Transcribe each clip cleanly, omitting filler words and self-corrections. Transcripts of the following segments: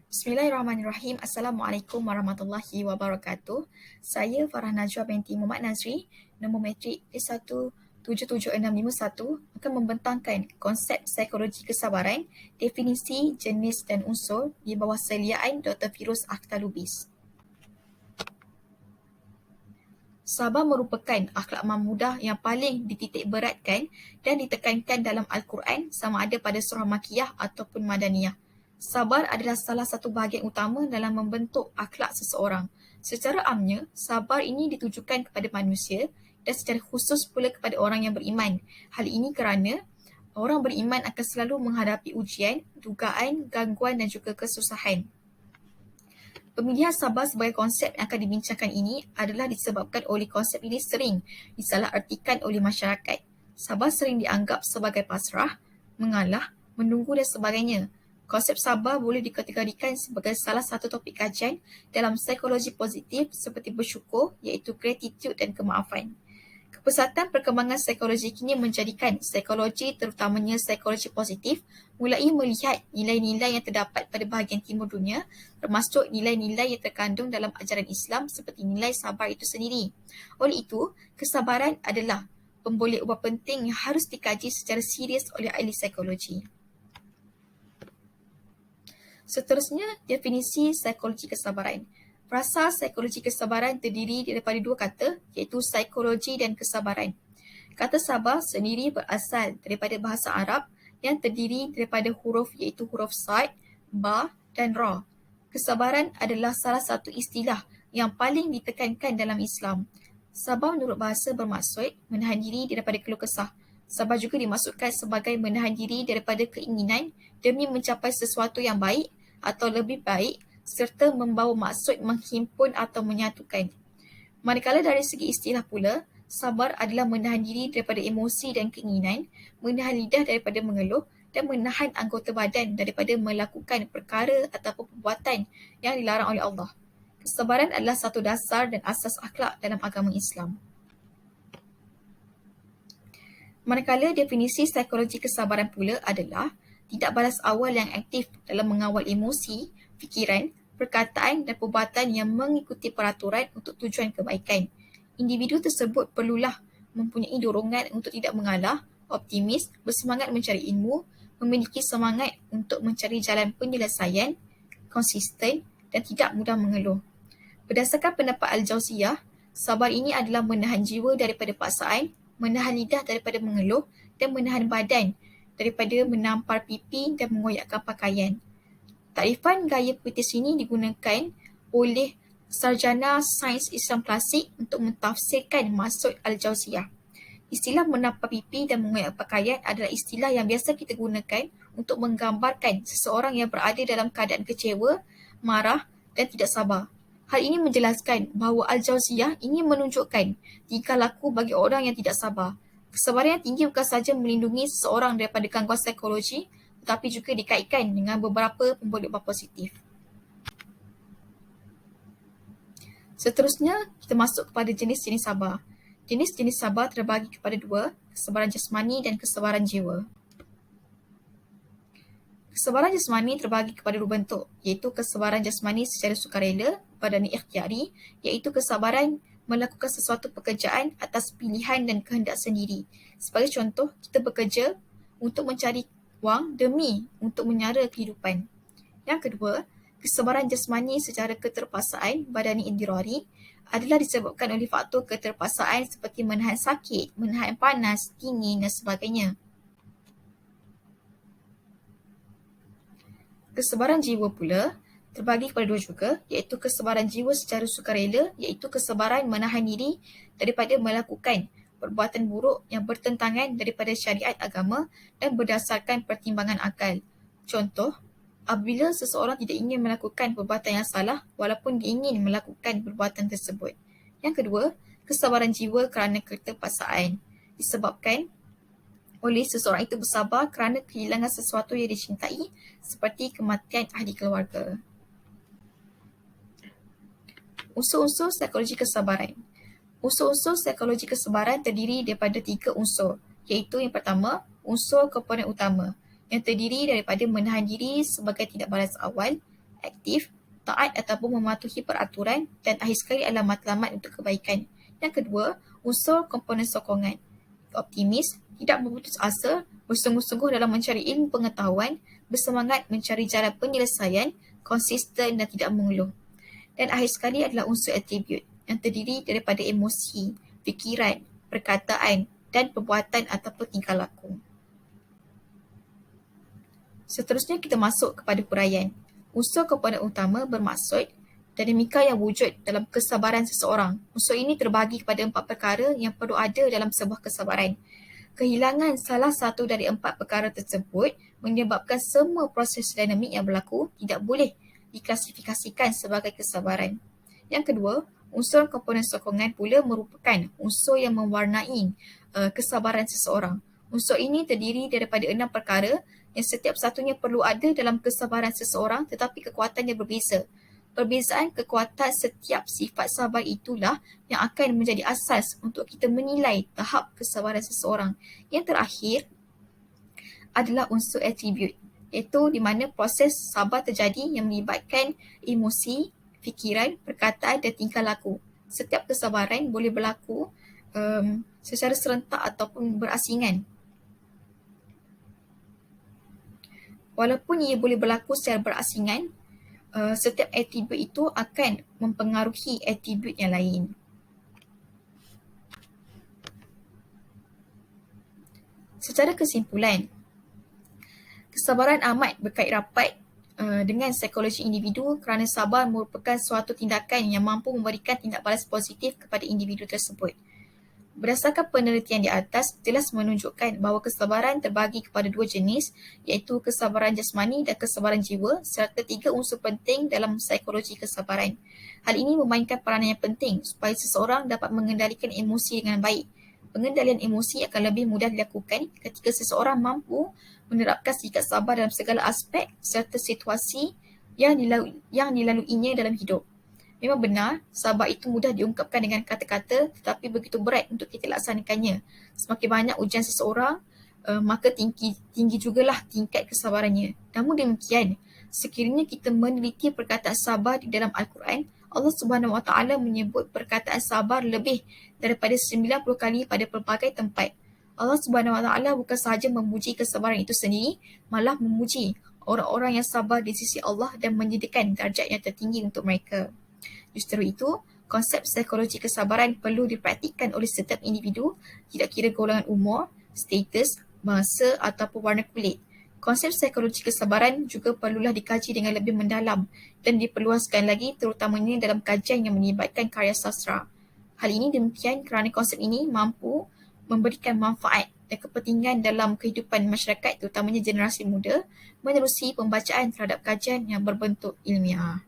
Bismillahirrahmanirrahim. Assalamualaikum warahmatullahi wabarakatuh. Saya Farah Najwa binti Muhammad Nazri, nombor matrik P1777651 akan membentangkan konsep psikologi kesabaran, definisi, jenis dan unsur di bawah seliaan Dr. Firuz Akhtar Lubis. Sabar merupakan akhlak mahmudah yang paling dititik beratkan dan ditekankan dalam Al-Quran sama ada pada surah Makiyah ataupun Madaniyah. Sabar adalah salah satu bahagian utama dalam membentuk akhlak seseorang. Secara amnya, sabar ini ditujukan kepada manusia dan secara khusus pula kepada orang yang beriman. Hal ini kerana orang beriman akan selalu menghadapi ujian, dugaan, gangguan dan juga kesusahan. Pemilihan sabar sebagai konsep yang akan dibincangkan ini adalah disebabkan oleh konsep ini sering disalahartikan oleh masyarakat. Sabar sering dianggap sebagai pasrah, mengalah, menunggu dan sebagainya. Konsep sabar boleh dikategorikan sebagai salah satu topik kajian dalam psikologi positif seperti bersyukur, iaitu gratitude dan kemaafan. Kepesatan perkembangan psikologi kini menjadikan psikologi, terutamanya psikologi positif, mulai melihat nilai-nilai yang terdapat pada bahagian timur dunia, termasuk nilai-nilai yang terkandung dalam ajaran Islam seperti nilai sabar itu sendiri. Oleh itu, kesabaran adalah pemboleh ubah penting yang harus dikaji secara serius oleh ahli psikologi. Seterusnya, definisi psikologi kesabaran. Frasa psikologi kesabaran terdiri daripada dua kata, iaitu psikologi dan kesabaran. Kata sabar sendiri berasal daripada bahasa Arab yang terdiri daripada huruf iaitu huruf Sad, Ba dan Ra. Kesabaran adalah salah satu istilah yang paling ditekankan dalam Islam. Sabar menurut bahasa bermaksud menahan diri daripada keluh kesah. Sabar juga dimaksudkan sebagai menahan diri daripada keinginan demi mencapai sesuatu yang baik atau lebih baik serta membawa maksud menghimpun atau menyatukan. Manakala dari segi istilah pula, sabar adalah menahan diri daripada emosi dan keinginan, menahan lidah daripada mengeluh dan menahan anggota badan daripada melakukan perkara ataupun perbuatan yang dilarang oleh Allah. Kesabaran adalah satu dasar dan asas akhlak dalam agama Islam. Manakala definisi psikologi kesabaran pula adalah tidak balas awal yang aktif dalam mengawal emosi, fikiran, perkataan dan perbuatan yang mengikuti peraturan untuk tujuan kebaikan. Individu tersebut perlulah mempunyai dorongan untuk tidak mengalah, optimis, bersemangat mencari ilmu, memiliki semangat untuk mencari jalan penyelesaian, konsisten dan tidak mudah mengeluh. Berdasarkan pendapat Al-Jauziyah, sabar ini adalah menahan jiwa daripada paksaan, menahan lidah daripada mengeluh dan menahan badan daripada menampar pipi dan mengoyakkan pakaian. Takrifan gaya puitis ini digunakan oleh sarjana sains Islam klasik untuk mentafsirkan maksud Al-Jauziyah. Istilah menampar pipi dan mengoyakkan pakaian adalah istilah yang biasa kita gunakan untuk menggambarkan seseorang yang berada dalam keadaan kecewa, marah dan tidak sabar. Hal ini menjelaskan bahawa Al-Jauziyah ingin menunjukkan tingkah laku bagi orang yang tidak sabar. Kesabaran yang tinggi bukan sahaja melindungi seseorang daripada gangguan psikologi, tetapi juga dikaitkan dengan beberapa pemboleh ubah positif. Seterusnya, kita masuk kepada jenis-jenis sabar. Jenis-jenis sabar terbagi kepada dua, kesabaran jasmani dan kesabaran jiwa. Kesabaran jasmani terbagi kepada dua bentuk, iaitu kesabaran jasmani secara sukarela, badani ikhtiari, iaitu kesabaran melakukan sesuatu pekerjaan atas pilihan dan kehendak sendiri. Sebagai contoh, kita bekerja untuk mencari wang demi untuk menyara kehidupan. Yang kedua, kesabaran jasmani secara keterpaksaan badani indirari adalah disebabkan oleh faktor keterpaksaan seperti menahan sakit, menahan panas, dingin dan sebagainya. Kesabaran jiwa pula terbagi kepada dua juga, iaitu kesabaran jiwa secara sukarela, iaitu kesabaran menahan diri daripada melakukan perbuatan buruk yang bertentangan daripada syariat agama dan berdasarkan pertimbangan akal. Contoh, apabila seseorang tidak ingin melakukan perbuatan yang salah walaupun dia ingin melakukan perbuatan tersebut. Yang kedua, kesabaran jiwa kerana keterpaksaan disebabkan oleh seseorang itu bersabar kerana kehilangan sesuatu yang dicintai seperti kematian ahli keluarga. Unsur-unsur psikologi kesabaran. Unsur-unsur psikologi kesabaran terdiri daripada 3 unsur, iaitu yang pertama, unsur komponen utama yang terdiri daripada menahan diri sebagai tidak balas awal, aktif, taat ataupun mematuhi peraturan, dan akhir sekali adalah matlamat untuk kebaikan. Yang kedua, unsur komponen sokongan. Optimis, tidak berputus asa, bersungguh-sungguh dalam mencari ilmu pengetahuan, bersemangat mencari jalan penyelesaian, konsisten dan tidak mengeluh. Dan akhir sekali adalah unsur atribut yang terdiri daripada emosi, fikiran, perkataan dan perbuatan ataupun tingkah laku. Seterusnya kita masuk kepada huraian. Unsur komponen utama bermaksud dinamika yang wujud dalam kesabaran seseorang. Unsur ini terbagi kepada 4 perkara yang perlu ada dalam sebuah kesabaran. Kehilangan salah satu dari 4 perkara tersebut menyebabkan semua proses dinamik yang berlaku tidak boleh diklasifikasikan sebagai kesabaran. Yang kedua, unsur komponen sokongan pula merupakan unsur yang mewarnai kesabaran seseorang. Unsur ini terdiri daripada 6 perkara yang setiap satunya perlu ada dalam kesabaran seseorang tetapi kekuatannya berbeza. Perbezaan kekuatan setiap sifat sabar itulah yang akan menjadi asas untuk kita menilai tahap kesabaran seseorang. Yang terakhir adalah unsur atribut, iaitu di mana proses sabar terjadi yang melibatkan emosi, fikiran, perkataan dan tingkah laku. Setiap kesabaran boleh berlaku secara serentak ataupun berasingan. Walaupun ia boleh berlaku secara berasingan, setiap atribut itu akan mempengaruhi atribut yang lain. Secara kesimpulan, kesabaran amat berkait rapat dengan psikologi individu kerana sabar merupakan suatu tindakan yang mampu memberikan tindak balas positif kepada individu tersebut. Berdasarkan penelitian di atas, jelas menunjukkan bahawa kesabaran terbagi kepada 2 jenis, iaitu kesabaran jasmani dan kesabaran jiwa serta 3 unsur penting dalam psikologi kesabaran. Hal ini memainkan peranan yang penting supaya seseorang dapat mengendalikan emosi dengan baik. Pengendalian emosi akan lebih mudah dilakukan ketika seseorang mampu menerapkan sikap sabar dalam segala aspek serta situasi yang dilaluinya dalam hidup. Memang benar, sabar itu mudah diungkapkan dengan kata-kata tetapi begitu berat untuk kita laksanakannya. Semakin banyak ujian seseorang, maka tinggi jugalah tingkat kesabarannya. Namun demikian, sekiranya kita meneliti perkataan sabar di dalam Al-Quran, Allah Subhanahu Wa Taala menyebut perkataan sabar lebih daripada 90 kali pada pelbagai tempat. Allah Subhanahu Wa Taala bukan sahaja memuji kesabaran itu sendiri, malah memuji orang-orang yang sabar di sisi Allah dan menyediakan darjat yang tertinggi untuk mereka. Justru itu, konsep psikologi kesabaran perlu dipraktikkan oleh setiap individu, tidak kira golongan umur, status, bahasa ataupun warna kulit. Konsep psikologi kesabaran juga perlulah dikaji dengan lebih mendalam dan diperluaskan lagi terutamanya dalam kajian yang melibatkan karya sastra. Hal ini demikian kerana konsep ini mampu memberikan manfaat dan kepentingan dalam kehidupan masyarakat terutamanya generasi muda menerusi pembacaan terhadap kajian yang berbentuk ilmiah.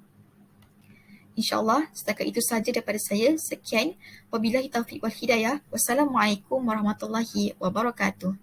InsyaAllah, setakat itu sahaja daripada saya. Sekian. Wabillahi taufiq wal hidayah. Wassalamualaikum warahmatullahi wabarakatuh.